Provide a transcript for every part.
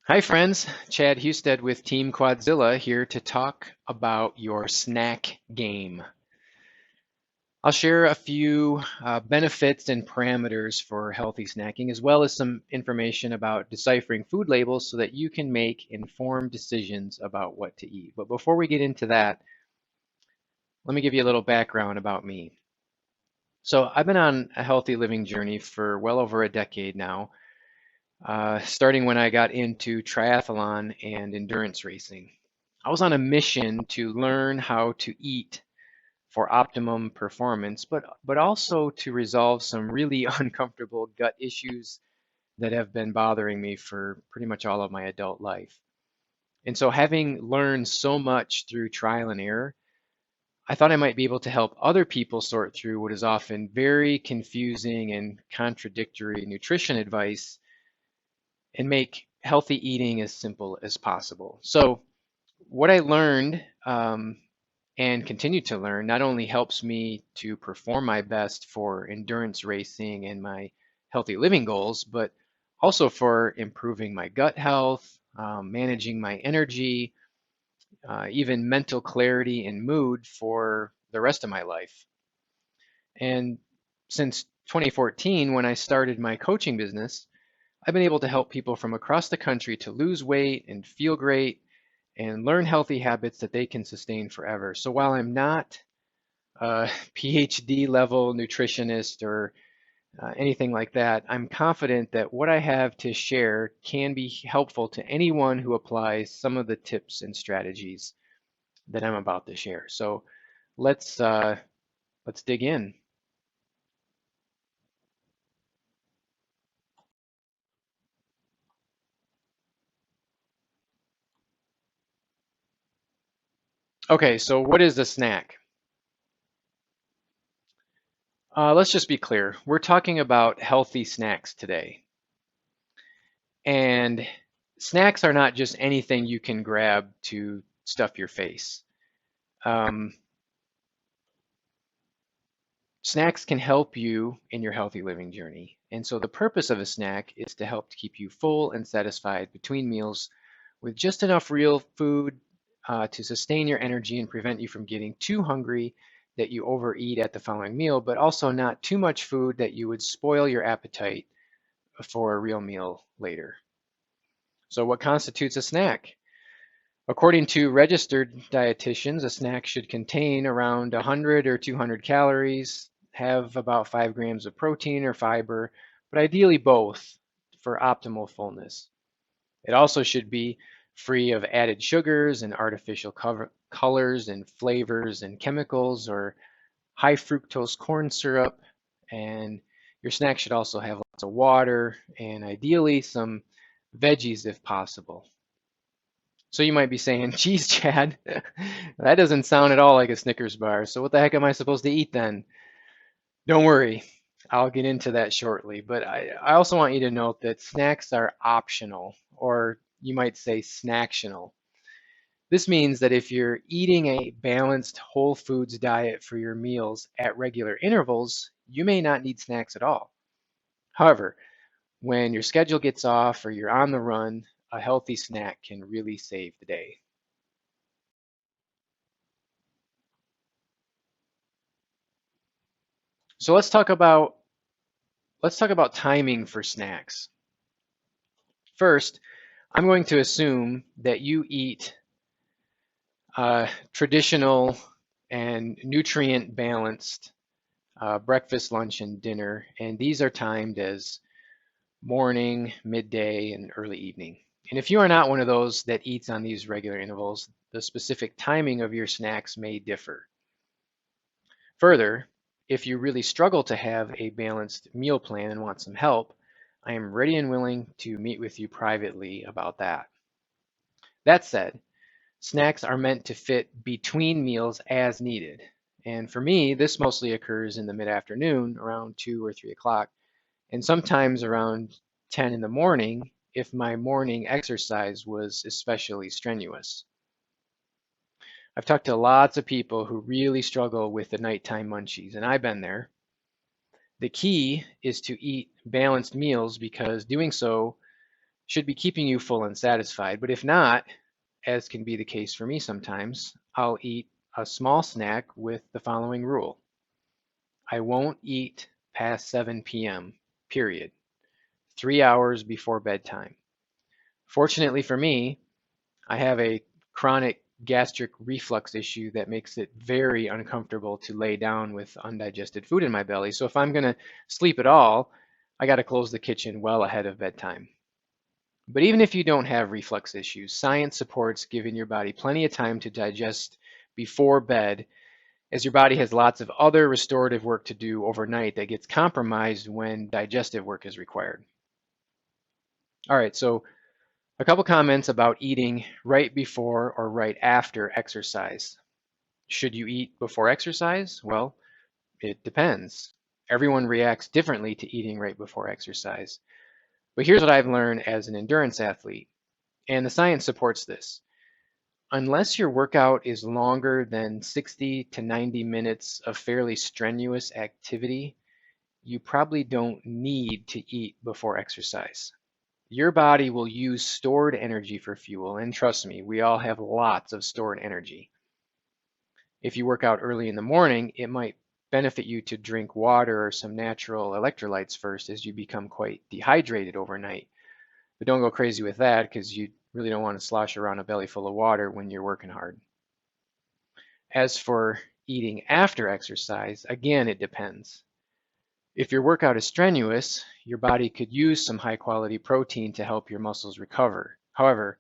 Hi, friends. Chad Husted with Team Quadzilla here to talk about your snack game. I'll share a few benefits and parameters for healthy snacking, as well as some information about deciphering food labels so that you can make informed decisions about what to eat. But before we get into that, let me give you a little background about me. So, I've been on a healthy living journey for well over a decade now, starting when I got into triathlon and endurance racing. I was on a mission to learn how to eat for optimum performance, but also to resolve some really uncomfortable gut issues that have been bothering me for pretty much all of my adult life. And so, having learned so much through trial and error, I thought I might be able to help other people sort through what is often very confusing and contradictory nutrition advice and make healthy eating as simple as possible. So, what I learned and continue to learn not only helps me to perform my best for endurance racing and my healthy living goals, but also for improving my gut health, managing my energy, even mental clarity and mood for the rest of my life. And since 2014, when I started my coaching business, I've been able to help people from across the country to lose weight and feel great and learn healthy habits that they can sustain forever. So while I'm not a PhD level nutritionist or anything like that, I'm confident that what I have to share can be helpful to anyone who applies some of the tips and strategies that I'm about to share. So let's uh, let's dig in. Okay, so what is a snack? Let's just be clear. We're talking about healthy snacks today. And snacks are not just anything you can grab to stuff your face. Um, Snacks can help you in your healthy living journey. And so the purpose of a snack is to help to keep you full and satisfied between meals with just enough real food to sustain your energy and prevent you from getting too hungry that you overeat at the following meal, but also not too much food that you would spoil your appetite for a real meal later. So what constitutes a snack? According to registered dietitians, a snack should contain around 100 or 200 calories, have about 5 grams of protein or fiber, but ideally both for optimal fullness. It also should be free of added sugars and artificial colors and flavors and chemicals or high fructose corn syrup. And your snack should also have lots of water and ideally some veggies if possible. So you might be saying, geez, Chad, that doesn't sound at all like a Snickers bar. So what the heck am I supposed to eat then? Don't worry, I'll get into that shortly. But I also want you to note that snacks are optional, or you might say snacktional. This means that if you're eating a balanced whole foods diet for your meals at regular intervals, you may not need snacks at all. However, when your schedule gets off or you're on the run, a healthy snack can really save the day. So let's talk about timing for snacks. First, I'm going to assume that you eat traditional and nutrient balanced breakfast, lunch, and dinner, and these are timed as morning, midday, and early evening. And if you are not one of those that eats on these regular intervals, the specific timing of your snacks may differ. Further, if you really struggle to have a balanced meal plan and want some help, I am ready and willing to meet with you privately about that. That said, snacks are meant to fit between meals as needed. And for me, this mostly occurs in the mid afternoon around 2 or 3 o'clock, and sometimes around 10 in the morning if my morning exercise was especially strenuous. I've talked to lots of people who really struggle with the nighttime munchies, and I've been there. The key is to eat balanced meals because doing so should be keeping you full and satisfied. But if not, as can be the case for me sometimes, I'll eat a small snack with the following rule. I won't eat past 7 p.m., period, 3 hours before bedtime. Fortunately for me, I have a chronic gastric reflux issue that makes it very uncomfortable to lay down with undigested food in my belly. So if I'm going to sleep at all, I got to close the kitchen well ahead of bedtime. But even if you don't have reflux issues, science supports giving your body plenty of time to digest before bed, as your body has lots of other restorative work to do overnight that gets compromised when digestive work is required. All right, so a couple comments about eating right before or right after exercise. Should you eat before exercise? Well, it depends. Everyone reacts differently to eating right before exercise. But here's what I've learned as an endurance athlete, and the science supports this. Unless your workout is longer than 60 to 90 minutes of fairly strenuous activity, you probably don't need to eat before exercise. Your body will use stored energy for fuel, and trust me, we all have lots of stored energy. If you work out early in the morning, it might benefit you to drink water or some natural electrolytes first, as you become quite dehydrated overnight. But don't go crazy with that, because you really don't want to slosh around a belly full of water when you're working hard. As for eating after exercise, again, it depends. If your workout is strenuous, your body could use some high quality protein to help your muscles recover. However,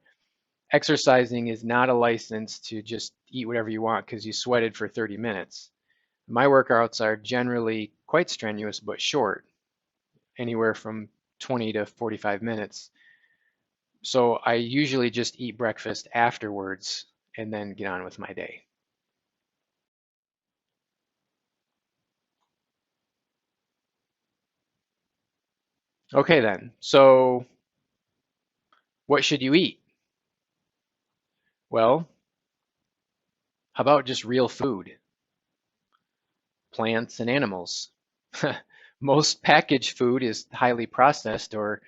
exercising is not a license to just eat whatever you want because you sweated for 30 minutes. My workouts are generally quite strenuous but short, anywhere from 20 to 45 minutes. So I usually just eat breakfast afterwards and then get on with my day. Okay then, so what should you eat? Well, how about just real food? Plants and animals. Most packaged food is highly processed, or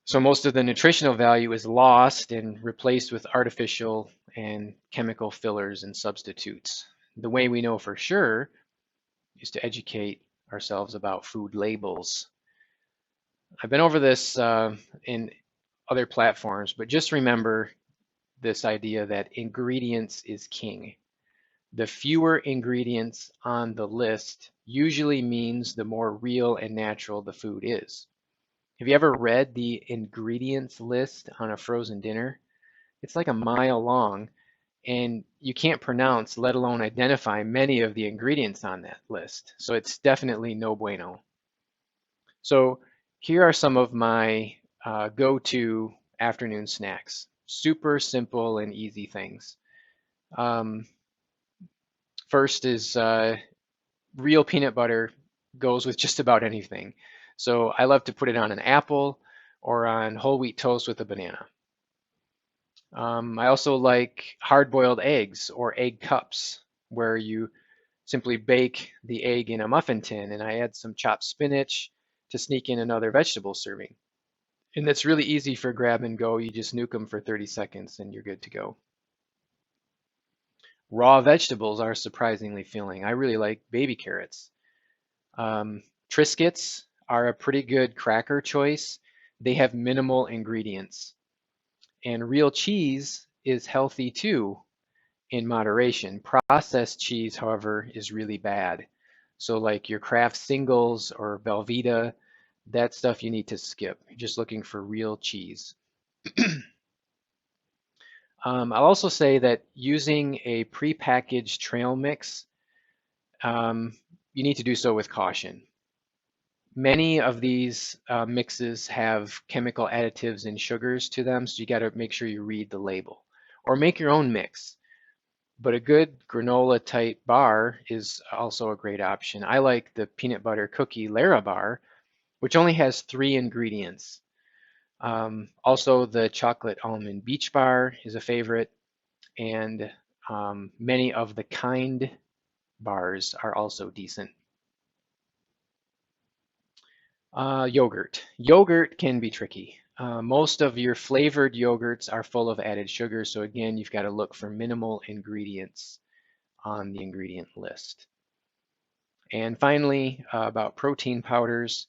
so most of the nutritional value is lost and replaced with artificial and chemical fillers and substitutes. The way we know for sure is to educate ourselves about food labels. I've been over this in other platforms, but just remember this idea that ingredients is king. The fewer ingredients on the list usually means the more real and natural the food is. Have you ever read the ingredients list on a frozen dinner? It's like a mile long, and you can't pronounce, let alone identify many of the ingredients on that list. So it's definitely no bueno. So here are some of my go-to afternoon snacks. Super simple and easy things. Um, First is real peanut butter goes with just about anything. So I love to put it on an apple or on whole wheat toast with a banana. I also like hard-boiled eggs or egg cups, where you simply bake the egg in a muffin tin, and I add some chopped spinach to sneak in another vegetable serving. And that's really easy for grab and go. You just nuke them for 30 seconds and you're good to go. Raw vegetables are surprisingly filling. I really like baby carrots. Triscuits are a pretty good cracker choice. They have minimal ingredients. And real cheese is healthy too, in moderation. Processed cheese, however, is really bad. So like your Kraft Singles or Velveeta, that stuff you need to skip. You're just looking for real cheese. I'll also say that using a prepackaged trail mix, you need to do so with caution. Many of these mixes have chemical additives and sugars to them, so you got to make sure you read the label. Or make your own mix. But a good granola type bar is also a great option. I like the peanut butter cookie Lara bar, which only has 3 ingredients. Also, the chocolate almond beach bar is a favorite, and many of the Kind bars are also decent. Yogurt. Yogurt can be tricky. Most of your flavored yogurts are full of added sugar, so again, you've got to look for minimal ingredients on the ingredient list. And finally, about protein powders.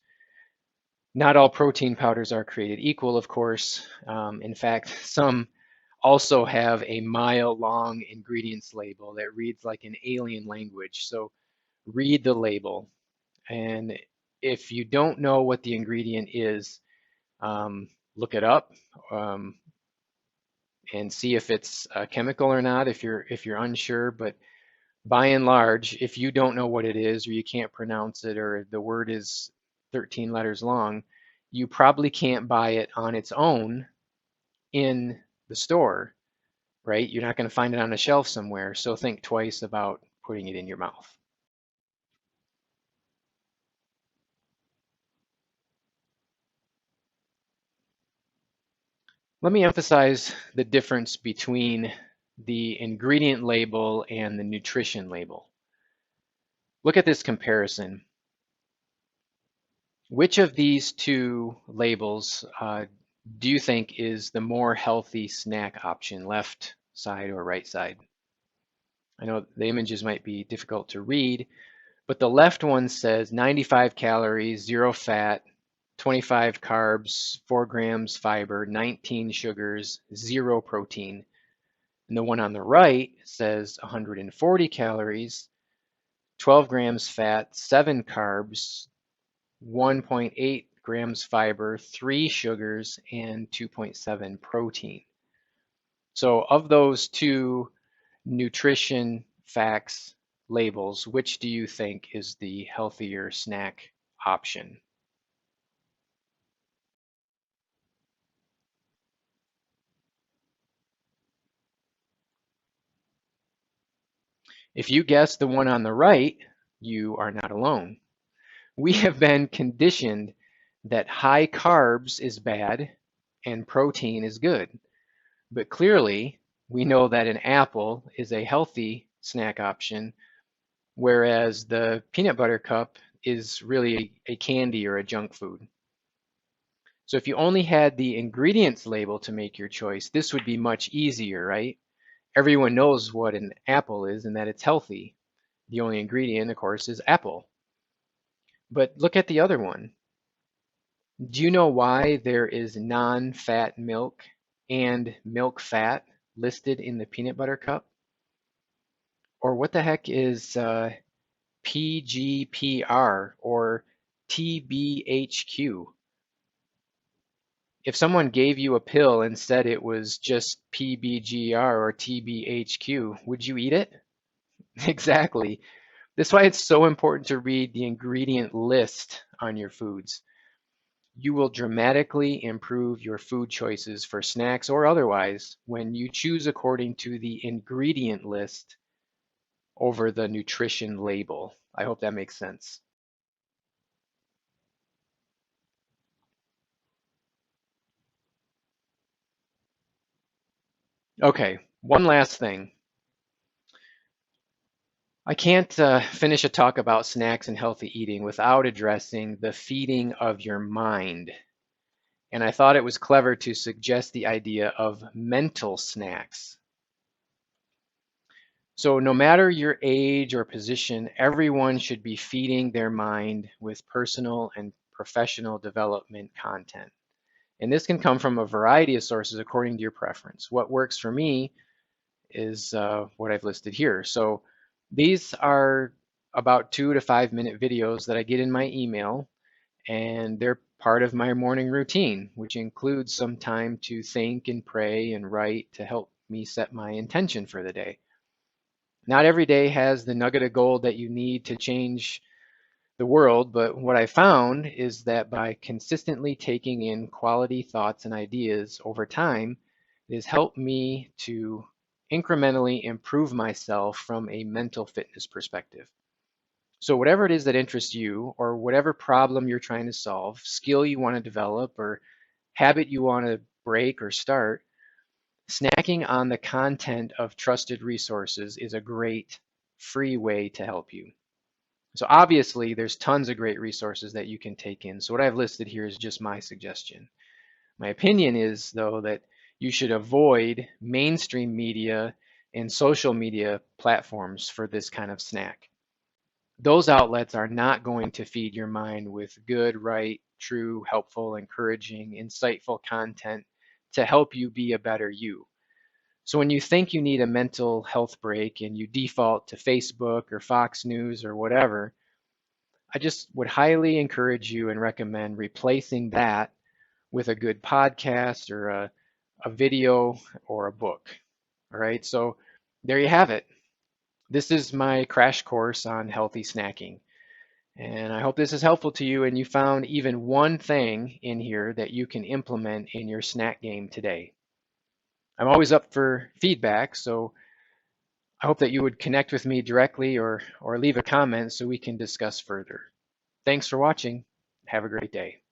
Not all protein powders are created equal, of course. In fact, some also have a mile-long ingredients label that reads like an alien language. So read the label. And if you don't know what the ingredient is, look it up and see if it's a chemical or not if you're unsure. But by and large, if you don't know what it is or you can't pronounce it or the word is 13 letters long, you probably can't buy it on its own in the store, right? You're not going to find it on a shelf somewhere, so think twice about putting it in your mouth. Let me emphasize the difference between the ingredient label and the nutrition label. Look at this comparison. Which of these two labels do you think is the more healthy snack option, left side or right side? I know the images might be difficult to read, but the left one says 95 calories, 0 fat, 25 carbs, 4 grams fiber, 19 sugars, 0 protein. And the one on the right says 140 calories, 12 grams fat, 7 carbs, 1.8 grams fiber, 3 sugars, and 2.7 protein. So of those two nutrition facts labels, which do you think is the healthier snack option? If you guess the one on the right, you are not alone. We have been conditioned that high carbs is bad and protein is good. But clearly, we know that an apple is a healthy snack option, whereas the peanut butter cup is really a candy or a junk food. So if you only had the ingredients label to make your choice, this would be much easier, right? Everyone knows what an apple is and that it's healthy. The only ingredient, of course, is apple. But look at the other one. Do you know why there is non-fat milk and milk fat listed in the peanut butter cup? Or what the heck is PGPR or TBHQ? If someone gave you a pill and said it was just PBGR or TBHQ, would you eat it? Exactly. That's why it's so important to read the ingredient list on your foods. You will dramatically improve your food choices for snacks or otherwise when you choose according to the ingredient list over the nutrition label. I hope that makes sense. Okay, one last thing. I can't finish a talk about snacks and healthy eating without addressing the feeding of your mind. And I thought it was clever to suggest the idea of mental snacks. So no matter your age or position, everyone should be feeding their mind with personal and professional development content. And this can come from a variety of sources according to your preference. What works for me is what I've listed here. So these are about 2 to 5 minute videos that I get in my email, and they're part of my morning routine, which includes some time to think and pray and write to help me set my intention for the day. Not every day has the nugget of gold that you need to change the world, but what I found is that by consistently taking in quality thoughts and ideas over time, it has helped me to incrementally improve myself from a mental fitness perspective. So whatever it is that interests you, or whatever problem you're trying to solve, skill you want to develop, or habit you want to break or start, snacking on the content of trusted resources is a great free way to help you. So obviously there's tons of great resources that you can take in. So what I've listed here is just my suggestion. My opinion is, though, that you should avoid mainstream media and social media platforms for this kind of snack. Those outlets are not going to feed your mind with good, right, true, helpful, encouraging, insightful content to help you be a better you. So when you think you need a mental health break and you default to Facebook or Fox News or whatever, I just would highly encourage you and recommend replacing that with a good podcast or a video or a book. All right, so there you have it. This is my crash course on healthy snacking. And I hope this is helpful to you and you found even one thing in here that you can implement in your snack game today. I'm always up for feedback, so I hope that you would connect with me directly or leave a comment so we can discuss further. Thanks for watching. Have a great day.